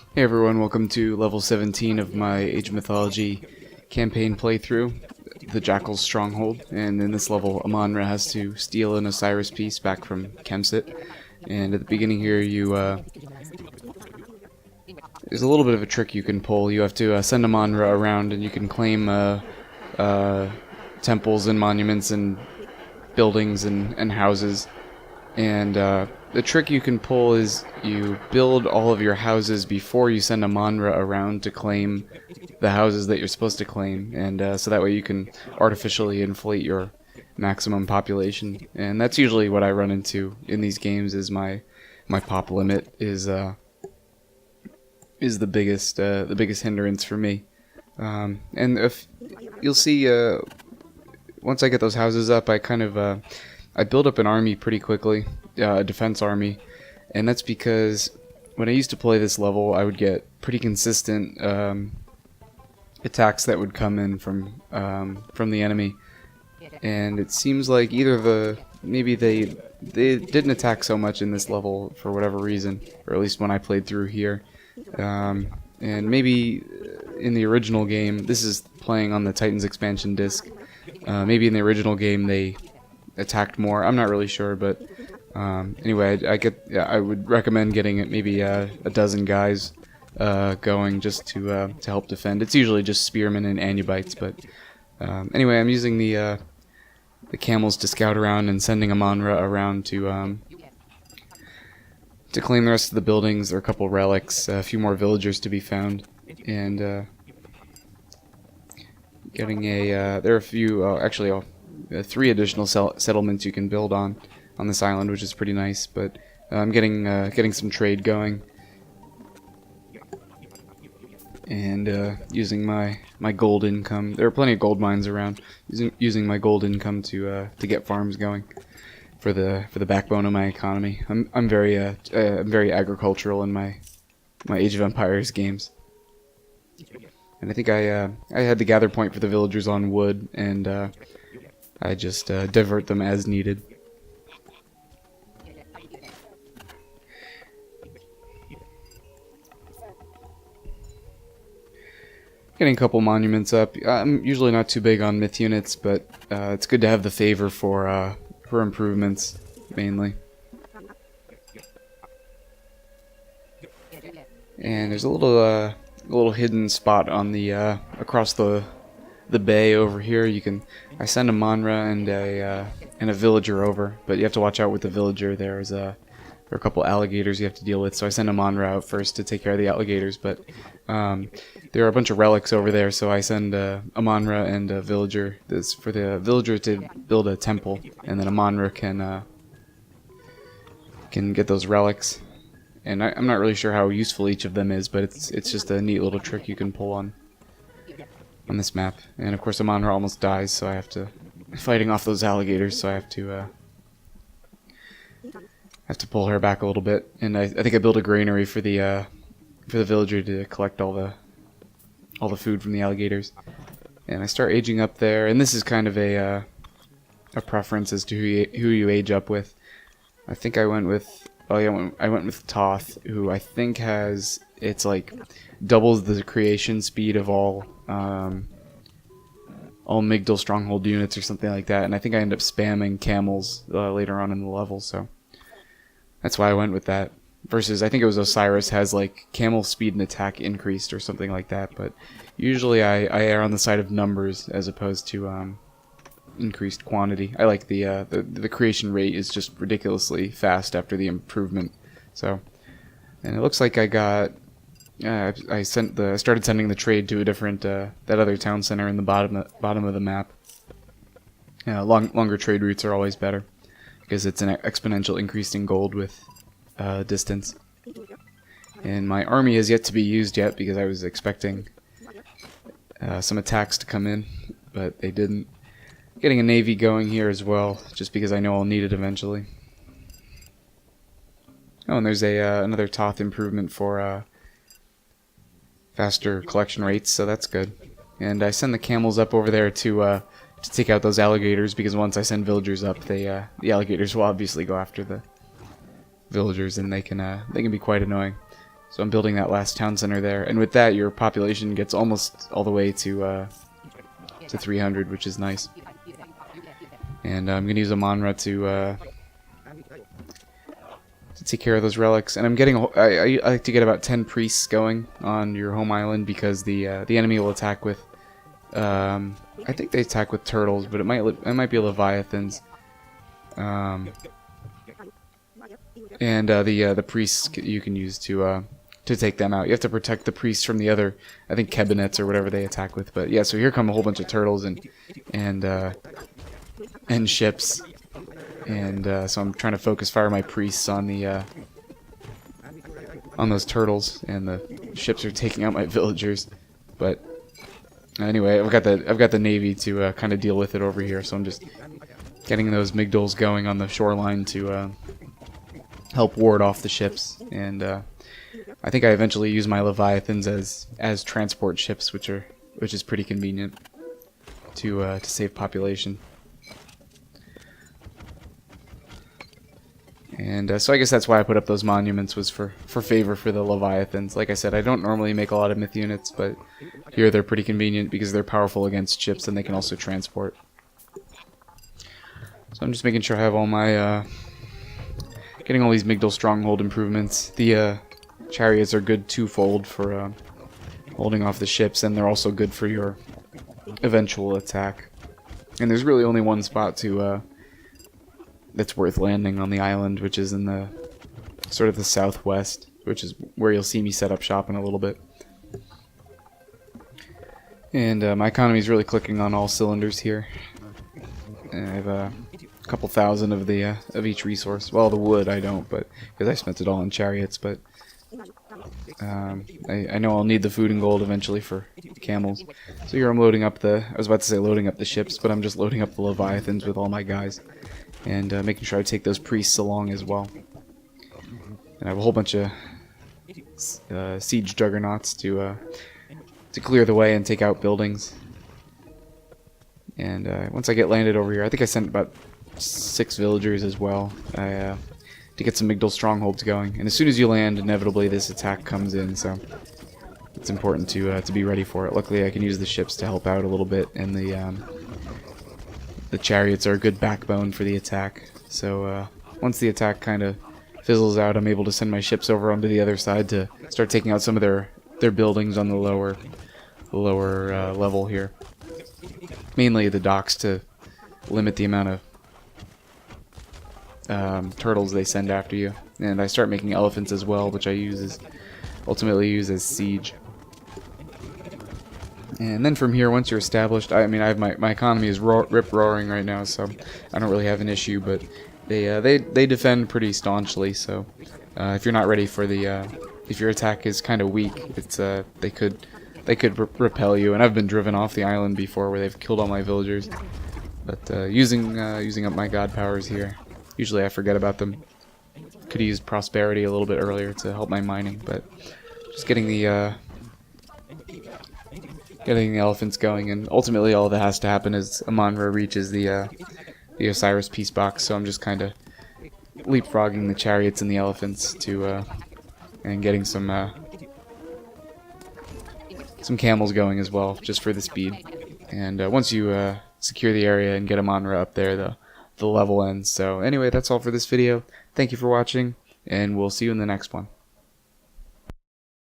Hey everyone, welcome to level 17 of my Age of Mythology campaign playthrough, the Jackal's Stronghold. And in this level, Amonra has to steal an Osiris piece back from Kemsit. And at the beginning here, there's a little bit of a trick you can pull. You have to send Amonra around, and you can claim temples and monuments and buildings and houses. And the trick you can pull is you build all of your houses before you send Amonra around to claim the houses that you're supposed to claim, and so that way you can artificially inflate your maximum population. And that's usually what I run into in these games. Is my pop limit is the biggest hindrance for me. And if you'll see, once I get those houses up, I build up an army pretty quickly, a defense army, and that's because when I used to play this level, I would get pretty consistent attacks that would come in from the enemy, and it seems like maybe they didn't attack so much in this level for whatever reason, or at least when I played through here, and maybe in the original game, this is playing on the Titans expansion disc. Maybe in the original game they attacked more. I'm not really sure, but anyway, I would recommend getting it maybe a dozen guys going just to help defend. It's usually just spearmen and anubites, but anyway, I'm using the camels to scout around and sending Amonra around to claim the rest of the buildings. There are a couple relics, a few more villagers to be found, and there are a few actually. 3 additional settlements you can build on this island, which is pretty nice. But I'm getting some trade going, and using my gold income. There are plenty of gold mines around. Using my gold income to get farms going for the backbone of my economy. I'm very agricultural in my Age of Empires games, and I think I had the gather point for the villagers on wood, and I just divert them as needed. Getting a couple monuments up. I'm usually not too big on myth units, but it's good to have the favor for improvements, mainly. And there's a little hidden spot on the across the bay over here. I send a Monra and a villager over, but you have to watch out with the villager. There are a couple alligators you have to deal with, so I send a Monra out first to take care of the alligators, but there are a bunch of relics over there, so I send a Monra and a villager. This for the villager to build a temple, and then a Monra can get those relics. And I'm not really sure how useful each of them is, but it's just a neat little trick you can pull on this map. And of course Amonra almost dies, so I have to fighting off those alligators, so I have to pull her back a little bit. And I think I built a granary for the villager to collect all the food from the alligators. And I start aging up there, and this is kind of a preference as to who you age up with. I think I went with I went with Toth, who I think it's like doubles the creation speed of all Migdal Stronghold units or something like that, and I think I end up spamming camels later on in the level, so that's why I went with that. Versus, I think it was Osiris has like camel speed and attack increased or something like that, but usually I err on the side of numbers as opposed to increased quantity. I like the creation rate is just ridiculously fast after the improvement. So, and it looks like I got. I started sending the trade to a different that other town center in the bottom of the map. Longer trade routes are always better because it's an exponential increase in gold with distance. And my army has yet to be used yet because I was expecting some attacks to come in, but they didn't. Getting a navy going here as well, just because I know I'll need it eventually. Oh, and there's another Toth improvement for faster collection rates, so that's good. And I send the camels up over there to take out those alligators, because once I send villagers up, the alligators will obviously go after the villagers, and they can be quite annoying. So I'm building that last town center there, and with that, your population gets almost all the way to 300, which is nice. And I'm gonna use a Manra to take care of those relics. And I'm getting I like to get about 10 priests going on your home island because the enemy will attack with I think they attack with turtles, but it might be leviathans. And the priests you can use to take them out. You have to protect the priests from the other, I think, cabinets or whatever they attack with. But yeah, so here come a whole bunch of turtles and ships, and so I'm trying to focus fire my priests on those turtles, and the ships are taking out my villagers. But anyway, I've got the navy to kind of deal with it over here, so I'm just getting those migdols going on the shoreline to help ward off the ships. And I think I eventually use my leviathans as transport ships, which is pretty convenient to save population. And so I guess that's why I put up those monuments, was for favor for the leviathans. Like I said, I don't normally make a lot of myth units, but here they're pretty convenient because they're powerful against ships and they can also transport. So I'm just making sure I have all my getting all these Migdal Stronghold improvements. The chariots are good twofold for holding off the ships, and they're also good for your eventual attack. And there's really only one spot that's worth landing on the island, which is in the sort of the southwest, which is where you'll see me set up shop in a little bit. And my economy is really clicking on all cylinders here. And I have a couple thousand of each resource. Well, the wood I don't, but because I spent it all on chariots. But I know I'll need the food and gold eventually for camels. So here I'm loading up I was about to say loading up the ships, but I'm just loading up the leviathans with all my guys. And making sure I take those priests along as well. And I have a whole bunch of siege juggernauts to clear the way and take out buildings. And once I get landed over here, I think I sent about 6 villagers as well to get some Migdal strongholds going. And as soon as you land, inevitably this attack comes in, so it's important to be ready for it. Luckily, I can use the ships to help out a little bit, and the chariots are a good backbone for the attack. So once the attack kind of fizzles out, I'm able to send my ships over onto the other side to start taking out some of their buildings on the lower level here. Mainly the docks, to limit the amount of turtles they send after you. And I start making elephants as well, which I ultimately use as siege. And then from here, once you're established, I mean, I have my economy is rip-roaring right now, so I don't really have an issue. But they defend pretty staunchly. So if you're not ready for if your attack is kind of weak, it's they could repel you. And I've been driven off the island before where they've killed all my villagers. But using up my god powers here, usually I forget about them. Could have used prosperity a little bit earlier to help my mining, but just getting the elephants going, and ultimately all that has to happen is Amonra reaches the Osiris peace box. So I'm just kind of leapfrogging the chariots and the elephants and getting some camels going as well, just for the speed. And once you secure the area and get Amonra up there, the level ends. So anyway, that's all for this video. Thank you for watching, and we'll see you in the next one.